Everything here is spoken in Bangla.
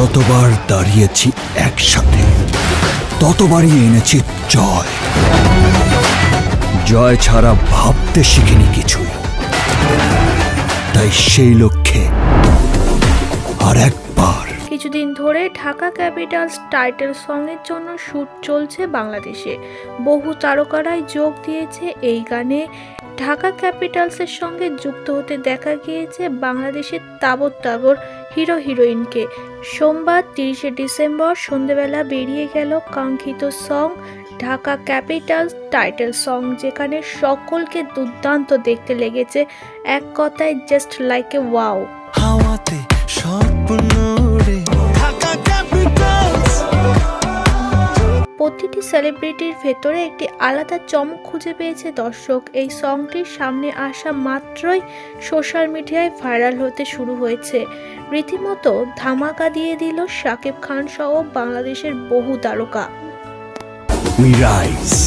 যতবার দাঁড়িয়েছি একসাথে ততবারই এনেছি জয়। জয় ছাড়া ভাবতে শিখিনি কিছুই, তাই সেই লক্ষ্যে আর একবার। কিছুদিন ধরে ঢাকা ক্যাপিটালস টাইটেল সঙ্গের জন্য শুট চলছে বাংলাদেশে। বহু তারকারাই যোগ দিয়েছে এই গানে। ঢাকা ক্যাপিটালসের সঙ্গে যুক্ত হতে দেখা গিয়েছে বাংলাদেশের তাবড় তাবড় হিরো হিরোইনকে। সোমবার 30শে ডিসেম্বর সন্ধ্যেবেলা বেরিয়ে গেল কাঙ্ক্ষিত song Dhaka Capitals title song, যেখানে সকলকে দুর্দান্ত দেখতে লেগেছে। এক কথায় জাস্ট লাইক এ ওয়াও। প্রতিটি সেলিব্রিটির ভেতরে একটি আলাদা চমক খুঁজে পেয়েছে দর্শক। এই সংটির সামনে আসা মাত্রই সোশ্যাল মিডিয়ায় ভাইরাল হতে শুরু হয়েছে। রীতিমতো ধামাকা দিয়ে দিল শাকিব খান সহ বাংলাদেশের বহু তারকা। We rise.